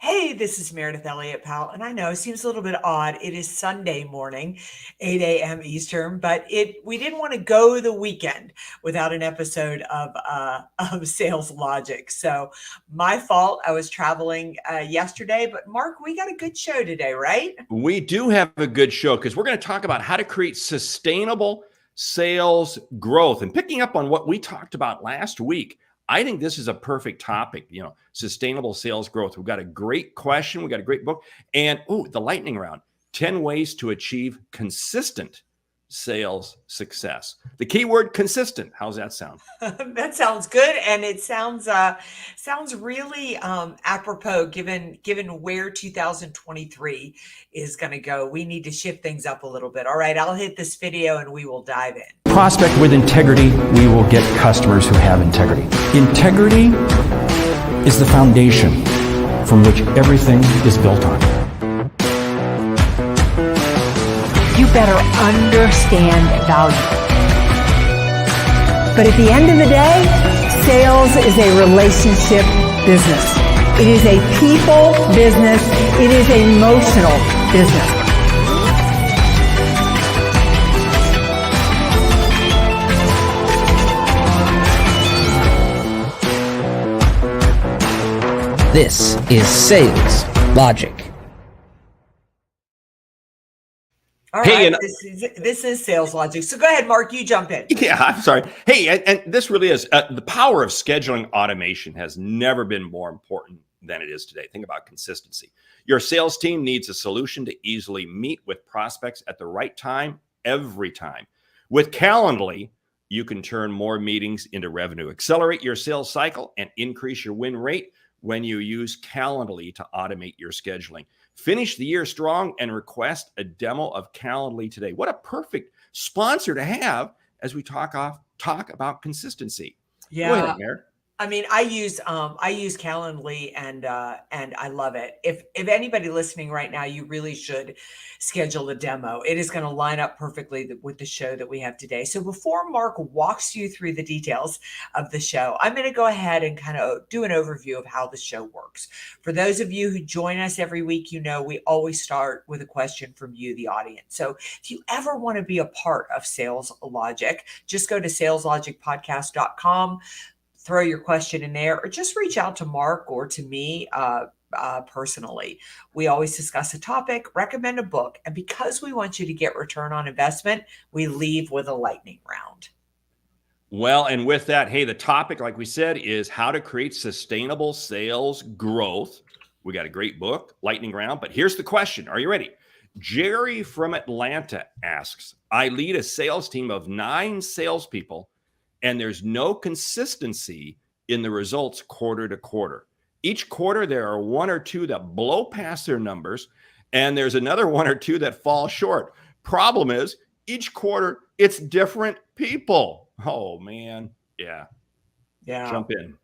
Hey, this is Meridith Elliott Powell, and I know it seems a little bit odd. It is Sunday morning, 8 a.m. Eastern, but we didn't want to go the weekend without an episode of Sales Logic. So my fault. I was traveling yesterday, but Mark, we got a good show today, right? We do have a good show because we're going to talk about how to create sustainable sales growth. And picking up on what we talked about last week, I think this is a perfect topic, sustainable sales growth. We've got a great question. We've got a great book. And, the lightning round, 10 ways to achieve consistent sales success. The key word, consistent. How's that sound? That sounds good, and it sounds really apropos given where 2023 is going to go. We need to shift things up a little bit. All right, I'll hit this video and we will dive in. Prospect with integrity, we will get customers who have integrity. Integrity is the foundation from which everything is built on. You better understand value. But at the end of the day, sales is a relationship business. It is a people business. It is an emotional business. This is Sales Logic. All right, this is Sales Logic. So go ahead, Mark, you jump in. Yeah, I'm sorry. Hey, and this really is the power of scheduling automation has never been more important than it is today. Think about consistency. Your sales team needs a solution to easily meet with prospects at the right time, every time. With Calendly, you can turn more meetings into revenue, accelerate your sales cycle, and increase your win rate when you use Calendly to automate your scheduling. Finish the year strong and request a demo of Calendly today. What a perfect sponsor to have as we talk about consistency. Yeah. Go ahead, Mayor. I mean, I use Calendly and I love it. If anybody listening right now, you really should schedule a demo. It is going to line up perfectly with the show that we have today. So before Mark walks you through the details of the show, I'm going to go ahead and kind of do an overview of how the show works. For those of you who join us every week, we always start with a question from you, the audience. So if you ever want to be a part of Sales Logic, just go to saleslogicpodcast.com. Throw your question in there, or just reach out to Mark or to me personally. We always discuss a topic, recommend a book, and because we want you to get return on investment, we leave with a lightning round. Well, and with that, hey, the topic, like we said, is how to create sustainable sales growth. We got a great book, lightning round, but here's the question. Are you ready? Jerry from Atlanta asks, I lead a sales team of 9 salespeople, and there's no consistency in the results quarter to quarter. Each quarter, there are 1 or 2 that blow past their numbers, and there's another 1 or 2 that fall short. Problem is, each quarter, it's different people. Oh, man. Yeah. Jump in.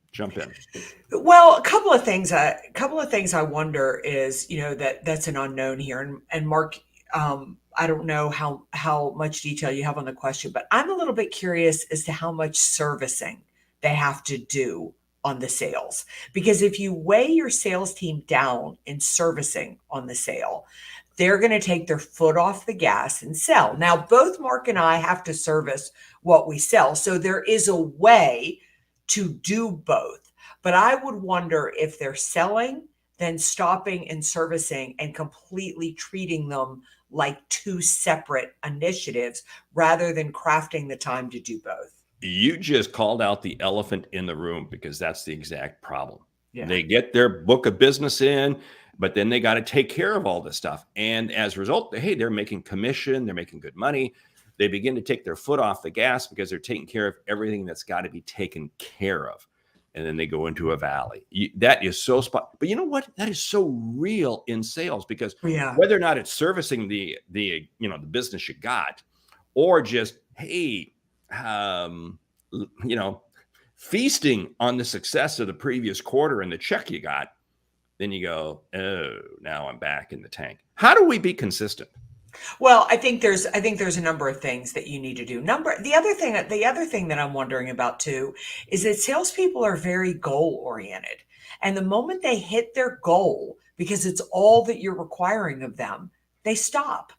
Well, a couple of things I wonder is, that's an unknown here. And Mark, I don't know how much detail you have on the question, but I'm a little bit curious as to how much servicing they have to do on the sales. Because if you weigh your sales team down in servicing on the sale, they're going to take their foot off the gas and sell. Now, both Mark and I have to service what we sell. So there is a way to do both. But I would wonder if they're selling, then stopping and servicing and completely treating them like 2 separate initiatives rather than crafting the time to do both. You just called out the elephant in the room because that's the exact problem. Yeah. They get their book of business in, but then they got to take care of all this stuff. And as a result, hey, they're making commission, they're making good money. They begin to take their foot off the gas because they're taking care of everything that's got to be taken care of. And then they go into a valley. That is so spot. But you know what? That is so real in sales because whether or not it's servicing the business you got, or just feasting on the success of the previous quarter and the check you got, then you go, oh, now I'm back in the tank. How do we be consistent? Well, I think there's a number of things that you need to do. The other thing that I'm wondering about too is that salespeople are very goal oriented. And the moment they hit their goal, because it's all that you're requiring of them, they stop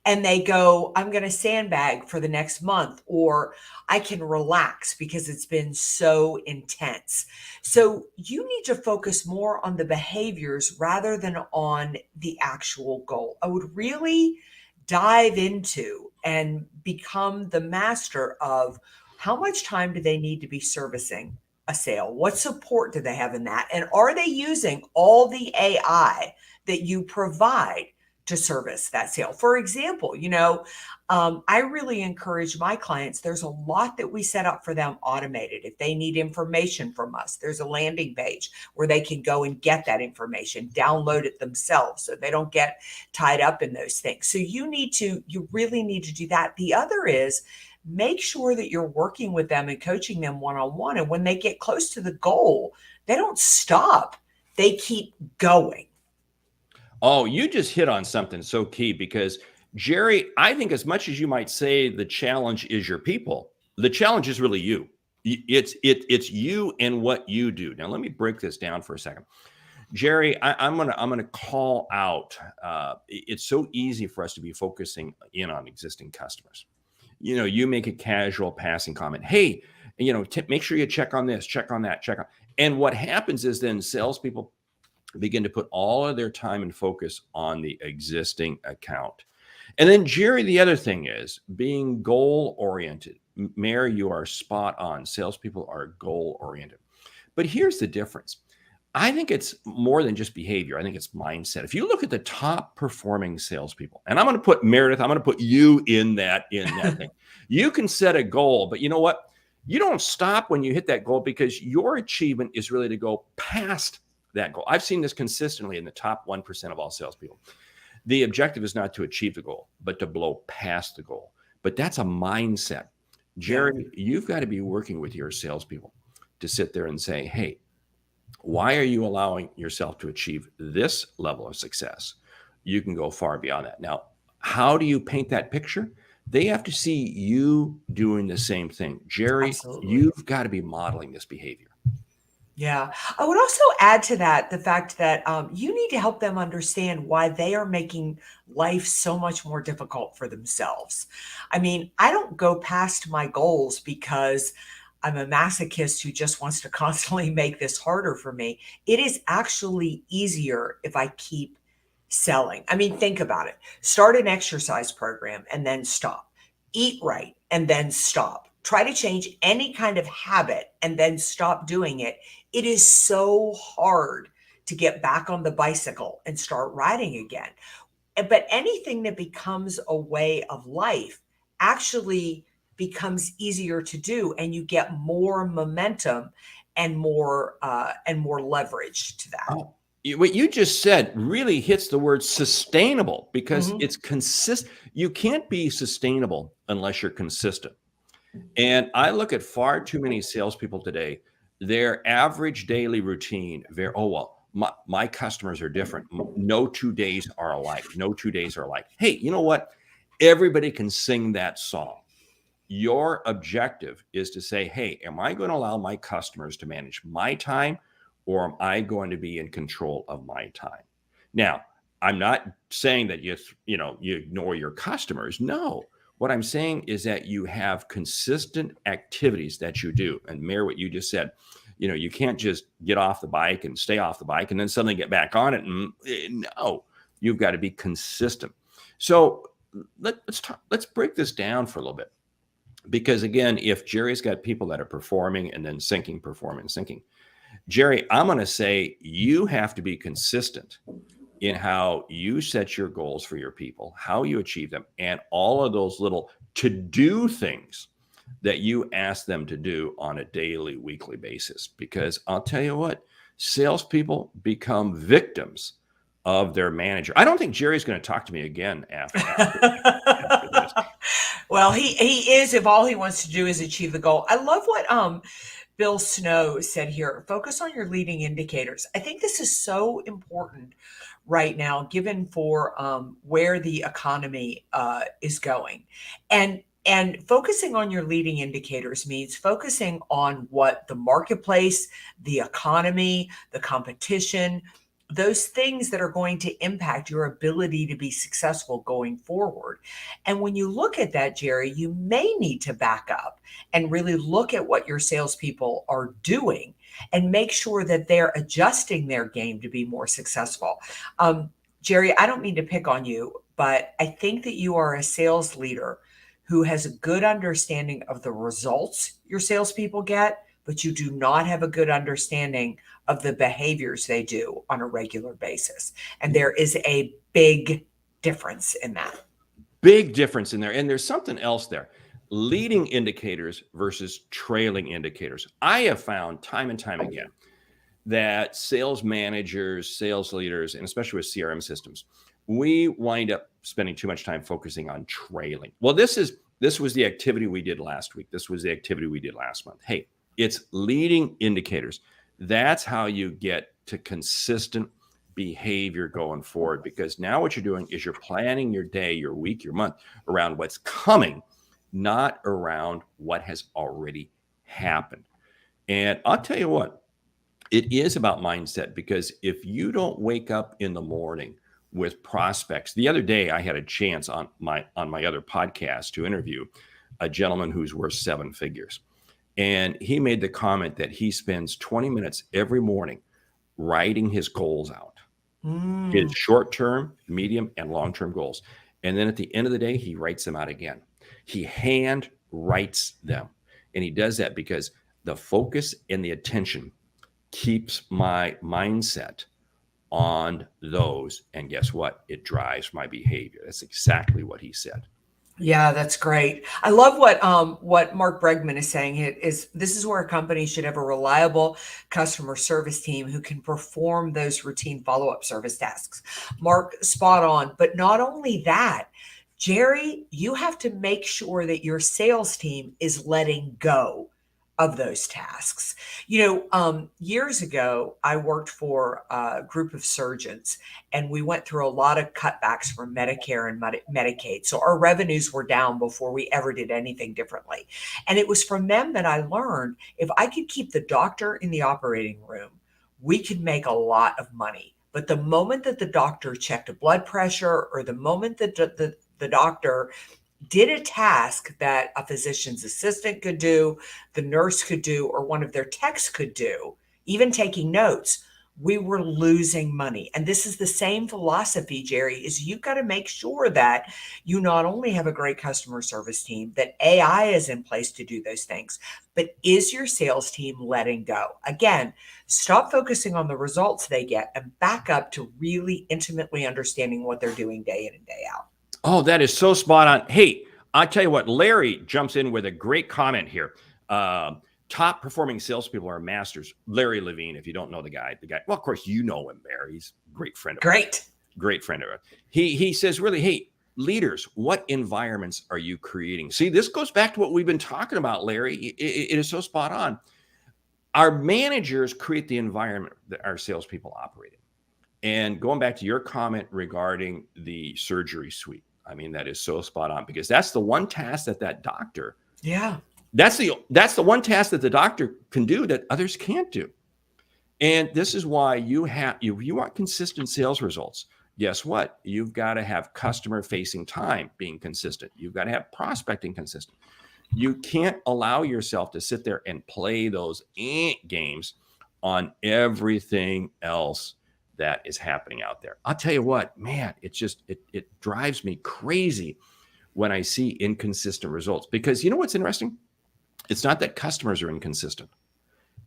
and they go, I'm going to sandbag for the next month, or I can relax because it's been so intense. So you need to focus more on the behaviors rather than on the actual goal. I would really dive into and become the master of how much time do they need to be servicing a sale? What support do they have in that? And are they using all the AI that you provide to service that sale? For example, I really encourage my clients. There's a lot that we set up for them automated. If they need information from us, there's a landing page where they can go and get that information, download it themselves so they don't get tied up in those things. So you really need to do that. The other is make sure that you're working with them and coaching them one-on-one. And when they get close to the goal, they don't stop. They keep going. Oh, you just hit on something so key because Jerry, I think as much as you might say the challenge is your people, the challenge is really you. It's you and what you do. Now, let me break this down for a second. Jerry, I'm gonna call out. It's so easy for us to be focusing in on existing customers. You make a casual passing comment. Hey, make sure you check on this, check on that, check on. And what happens is then salespeople begin to put all of their time and focus on the existing account. And then, Jerry, the other thing is being goal oriented. Mary, you are spot on. Salespeople are goal oriented. But here's the difference. I think it's more than just behavior. I think it's mindset. If you look at the top performing salespeople, and I'm going to put Meridith, I'm going to put you in that thing. You can set a goal, but you know what? You don't stop when you hit that goal because your achievement is really to go past that goal. I've seen this consistently in the top 1% of all salespeople. The objective is not to achieve the goal, but to blow past the goal. But that's a mindset. Jerry, you've got to be working with your salespeople to sit there and say, hey, why are you allowing yourself to achieve this level of success? You can go far beyond that. Now, how do you paint that picture? They have to see you doing the same thing. Jerry, Absolutely. You've got to be modeling this behavior. Yeah. I would also add to that the fact that you need to help them understand why they are making life so much more difficult for themselves. I mean, I don't go past my goals because I'm a masochist who just wants to constantly make this harder for me. It is actually easier if I keep selling. I mean, think about it. Start an exercise program and then stop. Eat right and then stop. Try to change any kind of habit and then stop doing it. It is so hard to get back on the bicycle and start riding again. But anything that becomes a way of life actually becomes easier to do, and you get more momentum and more leverage to that. Oh, what you just said really hits the word sustainable because it's consistent. You can't be sustainable unless you're consistent. And I look at far too many salespeople today. Their average daily routine, my customers are different. No 2 days are alike. No 2 days are alike. Hey, you know what? Everybody can sing that song. Your objective is to say, hey, am I going to allow my customers to manage my time, or am I going to be in control of my time? Now, I'm not saying that you ignore your customers. No. What I'm saying is that you have consistent activities that you do. And Mayor, what you just said, you can't just get off the bike and stay off the bike and then suddenly get back on it. No, you've got to be consistent. So let's break this down for a little bit. Because again, if Jerry's got people that are performing and then sinking, performing, sinking, Jerry, I'm going to say you have to be consistent in how you set your goals for your people, how you achieve them, and all of those little to-do things that you ask them to do on a daily, weekly basis. Because I'll tell you what, salespeople become victims of their manager. I don't think Jerry's going to talk to me again after this. Well, he is if all he wants to do is achieve the goal. I love what Bill Snow said here. Focus on your leading indicators. I think this is so important right now, given for where the economy is going. And And focusing on your leading indicators means focusing on what the marketplace, the economy, the competition, those things that are going to impact your ability to be successful going forward. And when you look at that, Jerry, you may need to back up and really look at what your salespeople are doing and make sure that they're adjusting their game to be more successful. Jerry, I don't mean to pick on you, but I think that you are a sales leader who has a good understanding of the results your salespeople get, but you do not have a good understanding of the behaviors they do on a regular basis. And there is a big difference in that. Big difference in there. And there's something else there. Leading indicators versus trailing indicators. I have found time and time again that sales managers, sales leaders, and especially with CRM systems, we wind up spending too much time focusing on trailing. Well, this was the activity we did last week. This was the activity we did last month. Hey, it's leading indicators. That's how you get to consistent behavior going forward, because now what you're doing is you're planning your day, your week, your month around what's coming, not around what has already happened. And I'll tell you what, it is about mindset, because if you don't wake up in the morning with prospects. The other day, I had a chance on my other podcast to interview a gentleman who's worth 7 figures. And he made the comment that he spends 20 minutes every morning writing his goals out, his short-term, medium, and long-term goals. And then at the end of the day, he writes them out again. He hand writes them. And he does that because the focus and the attention keeps my mindset on those. And guess what? It drives my behavior. That's exactly what he said. Yeah, that's great. I love what Mark Bregman is saying. This is where a company should have a reliable customer service team who can perform those routine follow-up service tasks. Mark, spot on. But not only that, Jerry, you have to make sure that your sales team is letting go of those tasks. Years ago, I worked for a group of surgeons, and we went through a lot of cutbacks from Medicare and Medicaid. So our revenues were down before we ever did anything differently. And it was from them that I learned if I could keep the doctor in the operating room, we could make a lot of money. But the moment that the doctor checked a blood pressure, or the moment that the doctor did a task that a physician's assistant could do, the nurse could do, or one of their techs could do, even taking notes, we were losing money. And this is the same philosophy, Jerry, is you've got to make sure that you not only have a great customer service team, that AI is in place to do those things, but is your sales team letting go? Again, stop focusing on the results they get and back up to really intimately understanding what they're doing day in and day out. Oh, that is so spot on. Hey, I'll tell you what, Larry jumps in with a great comment here. Top performing salespeople are masters. Larry Levine, if you don't know the guy, well, of course, you know him, Barry. He's a great friend of ours. Great friend of ours. He says, really, hey, leaders, what environments are you creating? See, this goes back to what we've been talking about, Larry. It is so spot on. Our managers create the environment that our salespeople operate in. And going back to your comment regarding the surgery suite, I mean, that is so spot on, because that's the one task that doctor, that's the one task that the doctor can do that others can't do. And this is why you want consistent sales results. Guess what? You've got to have customer facing time being consistent. You've got to have prospecting consistent. You can't allow yourself to sit there and play those games on everything else that is happening out there. I'll tell you what, man, it drives me crazy when I see inconsistent results, because you know what's interesting? It's not that customers are inconsistent.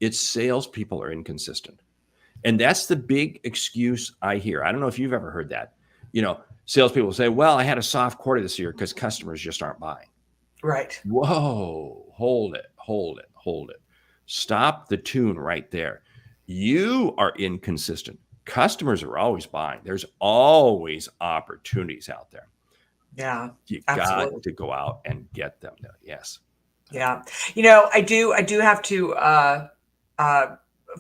It's salespeople are inconsistent. And that's the big excuse I hear. I don't know if you've ever heard that. Salespeople say, well, I had a soft quarter this year because customers just aren't buying. Right. Whoa, hold it. Stop the tune right there. You are inconsistent. Customers are always buying. There's always opportunities out there. Yeah, you absolutely. Got to go out and get them. Yes. Yeah. I do have to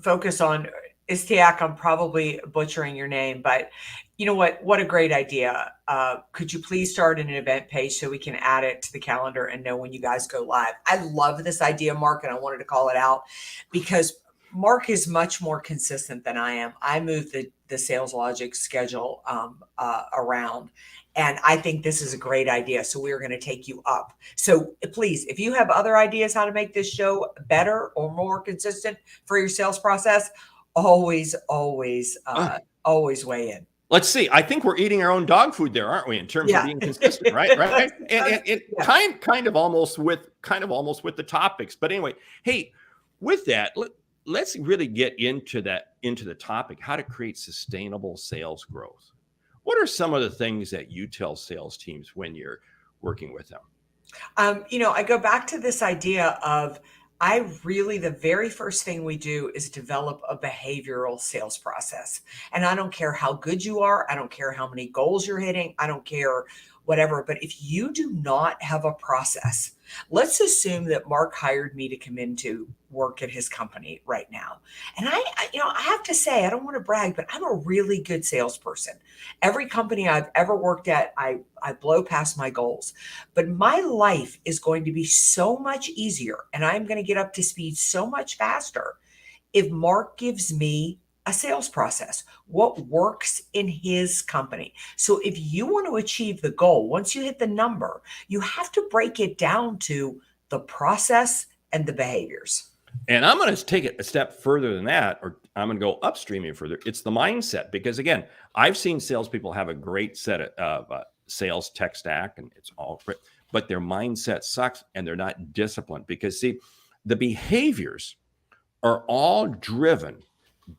focus on Istiak, I'm probably butchering your name, but you know what? What a great idea. Could you please start an event page so we can add it to the calendar and know when you guys go live? I love this idea, Mark, and I wanted to call it out because Mark is much more consistent than I am. I move the Sales Logic schedule around, and I think this is a great idea. So we're going to take you up. So please, if you have other ideas how to make this show better or more consistent for your sales process, always weigh in. Let's see. I think we're eating our own dog food there, aren't we? In terms of Yeah. being consistent, right? Right. And Yeah. kind of almost with the topics. But anyway, hey, with that, let's really get into the topic: how to create sustainable sales growth. What are some of the things that you tell sales teams when you're working with them? I go back to this idea of the very first thing we do is develop a behavioral sales process. And I don't care how good you are. I don't care how many goals you're hitting. I don't care whatever. But if you do not have a process, let's assume that Mark hired me to come into work at his company right now. And I have to say, I don't want to brag, but I'm a really good salesperson. Every company I've ever worked at, I blow past my goals. But my life is going to be so much easier and I'm going to get up to speed so much faster if Mark gives me a sales process, what works in his company. So if you want to achieve the goal, once you hit the number, you have to break it down to the process and the behaviors. And I'm going to take it a step further than that, or I'm going to go upstream even further. It's the mindset, because again, I've seen salespeople have a great set of sales tech stack, and it's all great, but their mindset sucks and they're not disciplined. Because see, the behaviors are all driven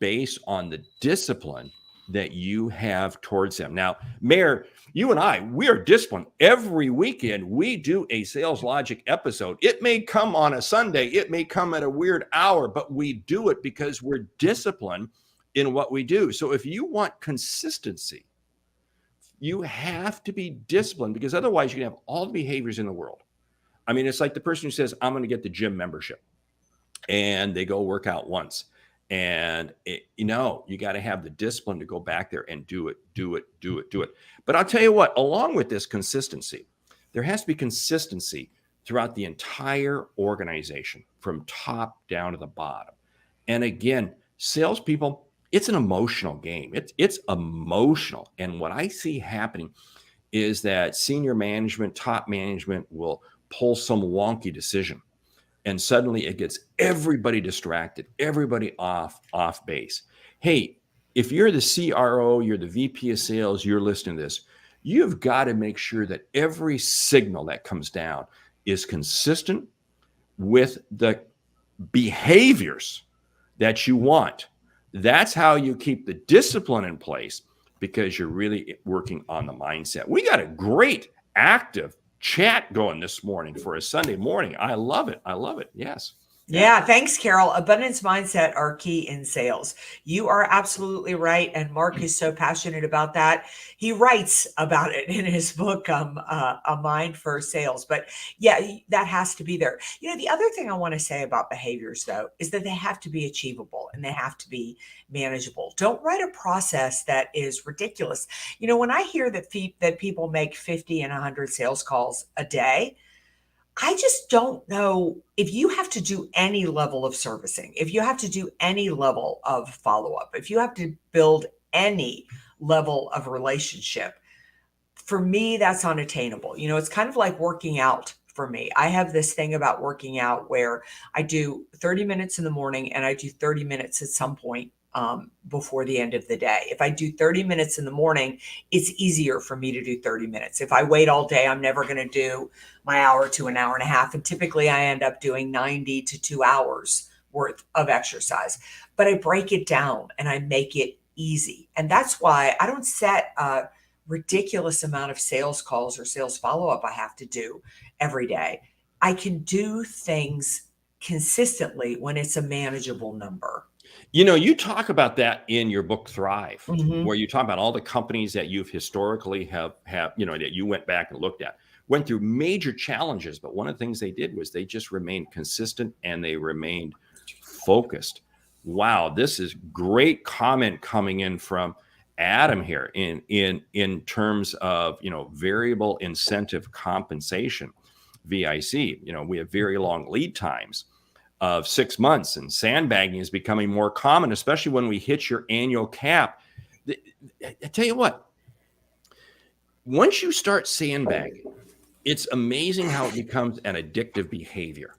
based on the discipline that you have towards them. Now, Mayor, you and we are disciplined. Every weekend, we do a Sales Logic episode. It may come on a Sunday, it may come at a weird hour, but we do it because we're disciplined in what we do. So if you want consistency, you have to be disciplined, because otherwise you can have all the behaviors in the world. I mean, it's like the person who says, I'm going to get the gym membership, and they go work out once. And you got to have the discipline to go back there and do it. But I'll tell you what, along with this consistency, there has to be consistency throughout the entire organization, from top down to the bottom. And again, salespeople, it's an emotional game. It's emotional. And what I see happening is that senior management, top management will pull some wonky decision. And suddenly it gets everybody distracted, everybody off base. Hey, if you're the CRO, you're the VP of sales, you're listening to this, you've got to make sure that every signal that comes down is consistent with the behaviors that you want. That's how you keep the discipline in place, because you're really working on the mindset. We got a great active chat going this morning for a Sunday morning. I love it. Yes. Yeah, thanks, Carol. Abundance mindset are key in sales. You are absolutely right. And Mark is so passionate about that. He writes about it in his book, A Mind for Sales. But yeah, that has to be there. The other thing I want to say about behaviors, though, is that they have to be achievable and they have to be manageable. Don't write a process that is ridiculous. When I hear that people make 50 and 100 sales calls a day, I just don't know if you have to do any level of servicing, if you have to do any level of follow-up, if you have to build any level of relationship. For me, that's unattainable. It's kind of like working out for me. I have this thing about working out where I do 30 minutes in the morning and I do 30 minutes at some point before the end of the day. If I do 30 minutes in the morning, it's easier for me to do 30 minutes. If I wait all day, I'm never going to do my hour to an hour and a half. And typically I end up doing 90 to 2 hours worth of exercise, but I break it down and I make it easy. And that's why I don't set a ridiculous amount of sales calls or sales follow-up I have to do every day. I can do things consistently when it's a manageable number. You talk about that in your book, Thrive, Mm-hmm. where you talk about all the companies that you've historically have that you went back and looked at, went through major challenges. But one of the things they did was they just remained consistent and they remained focused. Wow, this is great comment coming in from Adam here in terms of, variable incentive compensation, VIC. We have very long lead times of 6 months, and sandbagging is becoming more common, especially when we hit your annual cap. I tell you what, once you start sandbagging, it's amazing how it becomes an addictive behavior.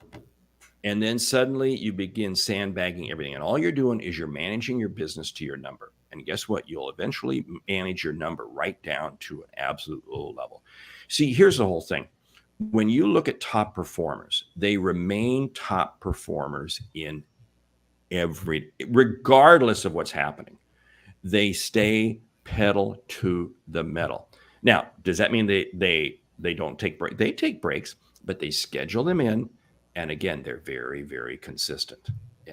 And then suddenly you begin sandbagging everything. And all you're doing is you're managing your business to your number. And guess what? You'll eventually manage your number right down to an absolute low level. See, here's the whole thing. When you look at top performers, they remain top performers in regardless of what's happening. They stay pedal to the metal. Now, does that mean they don't take breaks? They take breaks, but they schedule them in. And again, they're very, very consistent.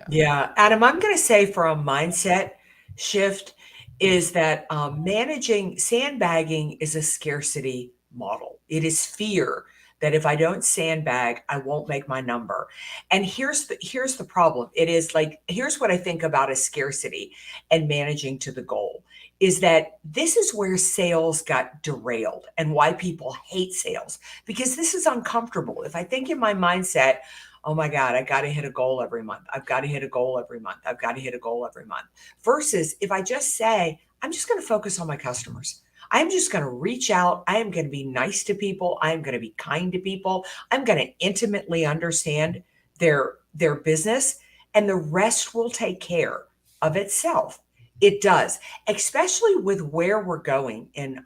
Yeah. Adam, I'm going to say for a mindset shift is that managing sandbagging is a scarcity model. It is fear that if I don't sandbag, I won't make my number. And here's the problem. It is like, here's what I think about a scarcity and managing to the goal is that this is where sales got derailed and why people hate sales, because this is uncomfortable. If I think in my mindset, oh my God, I got to hit a goal every month. I've got to hit a goal every month. I've got to hit a goal every month. Versus if I just say, I'm just going to focus on my customers. I'm just going to reach out. I am going to be nice to people. I am going to be kind to people. I'm going to intimately understand their business, and the rest will take care of itself. It does, especially with where we're going in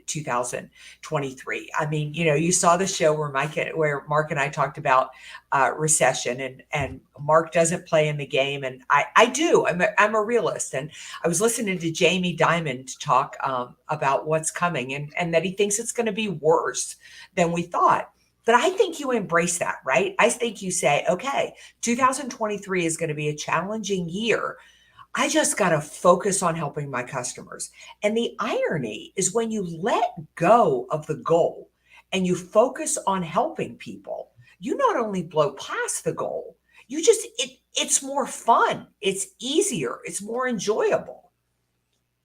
2023. I mean, you saw the show where Mark and I talked about recession, and Mark doesn't play in the game, and I do. I'm a realist, and I was listening to Jamie Dimon talk about what's coming, and that he thinks it's going to be worse than we thought. But I think you embrace that, right? I think you say, okay, 2023 is going to be a challenging year. I just got to focus on helping my customers. And the irony is when you let go of the goal and you focus on helping people, you not only blow past the goal, it's more fun. It's easier. It's more enjoyable.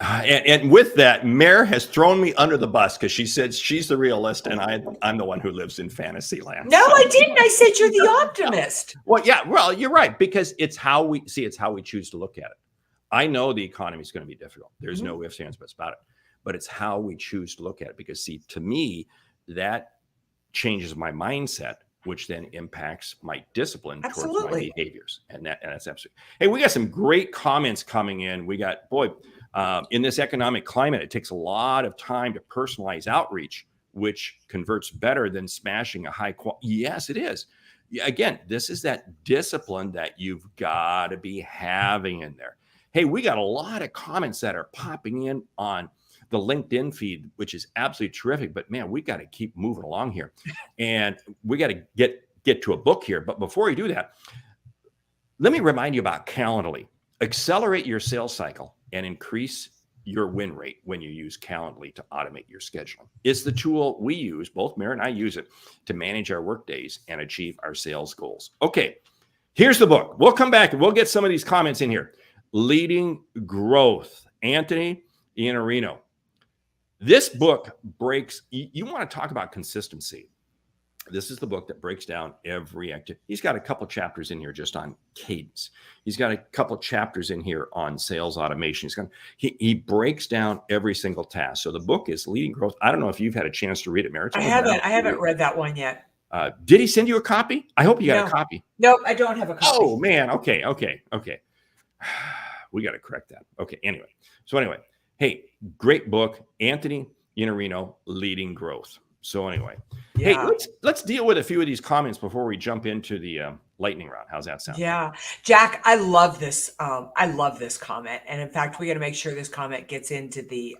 And with that, Mare has thrown me under the bus because she said she's the realist and I'm the one who lives in fantasy land. No, I didn't. I said you're the optimist. Well, yeah, well, you're right, because it's how we choose to look at it. I know the economy is going to be difficult. There's no ifs, ands, buts about it. But it's how we choose to look at it. Because, see, to me, that changes my mindset, which then impacts my discipline towards my behaviors. And that's absolutely. Hey, we got some great comments coming in. We got, in this economic climate, it takes a lot of time to personalize outreach, which converts better than smashing a high quality. Yes, it is. Again, this is that discipline that you've got to be having in there. Hey, we got a lot of comments that are popping in on the LinkedIn feed, which is absolutely terrific. But man, we got to keep moving along here, and we got to get to a book here. But before we do that, let me remind you about Calendly. Accelerate your sales cycle and increase your win rate when you use Calendly to automate your scheduling. It's the tool we use, both Mary and I use it to manage our work days and achieve our sales goals. Okay, here's the book. We'll come back and we'll get some of these comments in here. Leading Growth, Anthony Iannarino. This book breaks, you want to talk about consistency. This is the book that breaks down every activity. He's got a couple chapters in here just on cadence. He's got a couple chapters in here on sales automation. He breaks down every single task. So the book is Leading Growth. I don't know if you've had a chance to read it, Meridith. I haven't read that one yet. Did he send you a copy? I hope you got a copy. No, I don't have a copy. Oh, man. Okay. We got to correct that. Okay. Anyway. Hey, great book, Anthony Iannarino, Leading Growth. So anyway, Hey, let's deal with a few of these comments before we jump into the lightning round. How's that sound? Yeah, Jack, I love this. I love this comment, and in fact, we got to make sure this comment gets into the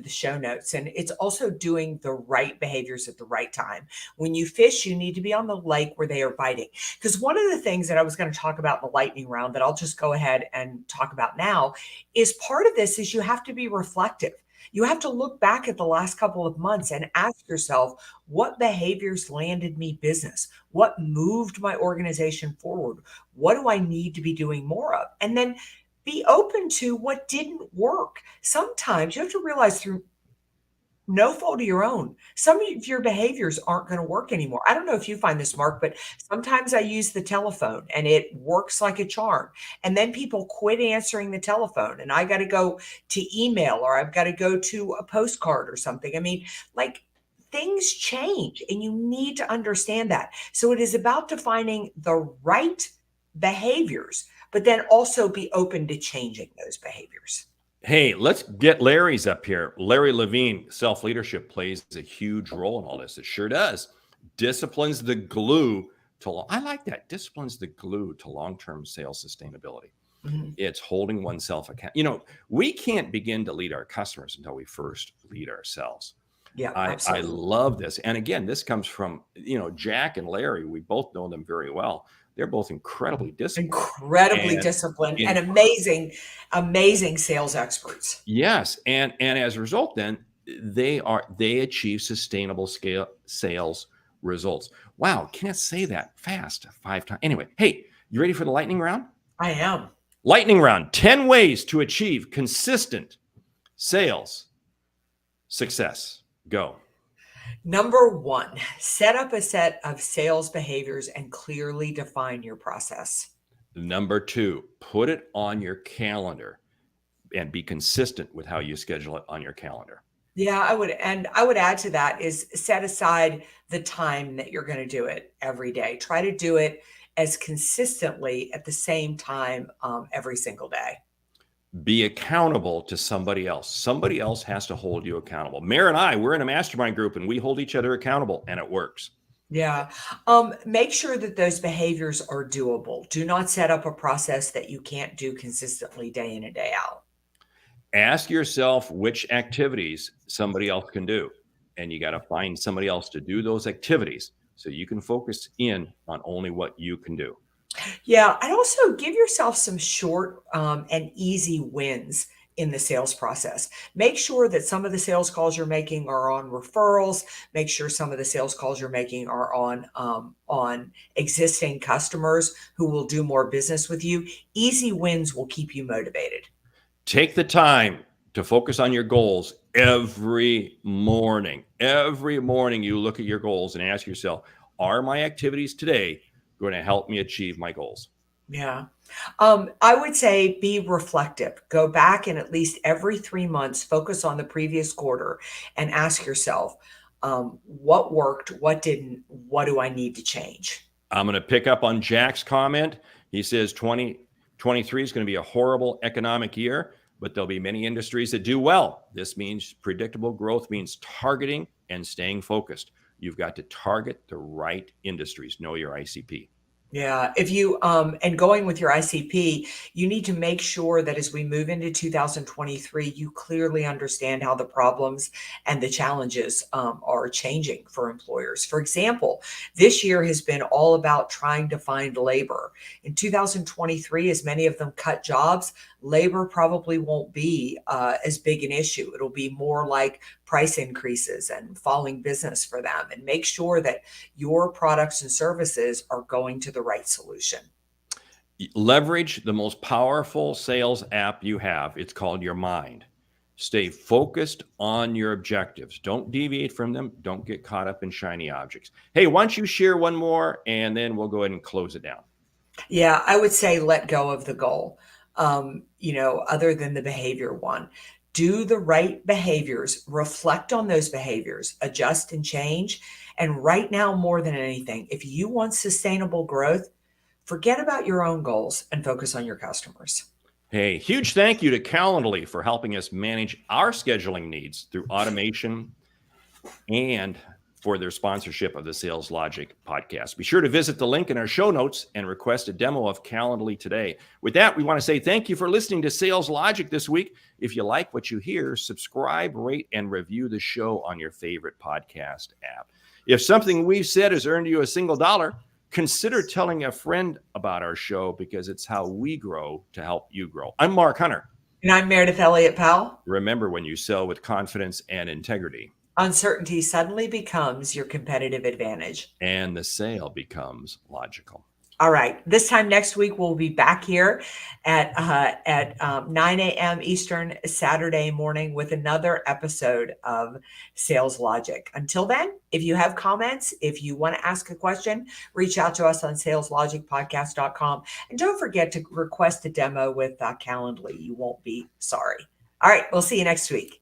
show notes. And it's also doing the right behaviors at the right time. When you fish, you need to be on the lake where they are biting. Because one of the things that I was going to talk about in the lightning round that I'll just go ahead and talk about now is part of this is you have to be reflective. You have to look back at the last couple of months and ask yourself, what behaviors landed me business? What moved my organization forward? What do I need to be doing more of? And then be open to what didn't work. Sometimes you have to realize through no fault of your own, some of your behaviors aren't going to work anymore. I don't know if you find this, Mark, but sometimes I use the telephone and it works like a charm. And then people quit answering the telephone and I got to go to email or I've got to go to a postcard or something. I mean, like things change and you need to understand that. So it is about defining the right behaviors, but then also be open to changing those behaviors. Hey, let's get Larry's up here. Larry Levine, self-leadership plays a huge role in all this. It sure does. Discipline's the glue to, I like that. Discipline's the glue to long-term sales sustainability. Mm-hmm. It's holding oneself accountable. You know, we can't begin to lead our customers until we first lead ourselves. Yeah, I absolutely. love this. And again, this comes from, Jack and Larry. We both know them very well. They're both incredibly disciplined. Disciplined and amazing sales experts. Yes. And as a result, then they achieve sustainable sales results. Wow. Can't say that fast 5 times. Anyway, hey, you ready for the lightning round? I am. Lightning round, 10 ways to achieve consistent sales success. Go. Number 1, set up a set of sales behaviors and clearly define your process. Number 2, put it on your calendar and be consistent with how you schedule it on your calendar. Yeah, I would add to that is set aside the time that you're going to do it every day. Try to do it as consistently at the same time every single day. Be accountable to somebody else. Somebody else has to hold you accountable. Mary and I, we're in a mastermind group and we hold each other accountable and it works. Yeah. Make sure that those behaviors are doable. Do not set up a process that you can't do consistently day in and day out. Ask yourself which activities somebody else can do. And you got to find somebody else to do those activities so you can focus in on only what you can do. Yeah, I'd also give yourself some short and easy wins in the sales process. Make sure that some of the sales calls you're making are on referrals. Make sure some of the sales calls you're making are on existing customers who will do more business with you. Easy wins will keep you motivated. Take the time to focus on your goals every morning. Every morning you look at your goals and ask yourself, are my activities today going to help me achieve my goals? Yeah. I would say be reflective. Go back and at least every 3 months, focus on the previous quarter and ask yourself, what worked, what didn't, what do I need to change? I'm going to pick up on Jack's comment. He says 2023 is going to be a horrible economic year, but there'll be many industries that do well. This means predictable growth means targeting and staying focused. You've got to target the right industries. Know your ICP. Yeah. If you, and going with your ICP, you need to make sure that as we move into 2023, you clearly understand how the problems and the challenges are changing for employers. For example, this year has been all about trying to find labor. In 2023, as many of them cut jobs, labor probably won't be as big an issue. It'll be more like price increases and falling business for them, and make sure that your products and services are going to the right solution. Leverage the most powerful sales app you have. It's called your mind. Stay focused on your objectives. Don't deviate from them. Don't get caught up in shiny objects. Hey, why don't you share one more and then we'll go ahead and close it down. Yeah, I would say let go of the goal. Other than the behavior one, do the right behaviors, reflect on those behaviors, adjust and change. And right now, more than anything, if you want sustainable growth, forget about your own goals and focus on your customers. Hey, huge thank you to Calendly for helping us manage our scheduling needs through automation and for their sponsorship of the Sales Logic podcast. Be sure to visit the link in our show notes and request a demo of Calendly today. With that, we want to say thank you for listening to Sales Logic this week. If you like what you hear, subscribe, rate, and review the show on your favorite podcast app. If something we've said has earned you a single dollar, consider telling a friend about our show because it's how we grow to help you grow. I'm Mark Hunter. And I'm Meridith Elliott Powell. Remember, when you sell with confidence and integrity, Uncertainty suddenly becomes your competitive advantage. and the sale becomes logical. All right. This time next week, we'll be back here at 9 a.m. Eastern Saturday morning with another episode of Sales Logic. Until then, if you have comments, if you want to ask a question, reach out to us on saleslogicpodcast.com. And don't forget to request a demo with Calendly. You won't be sorry. All right. We'll see you next week.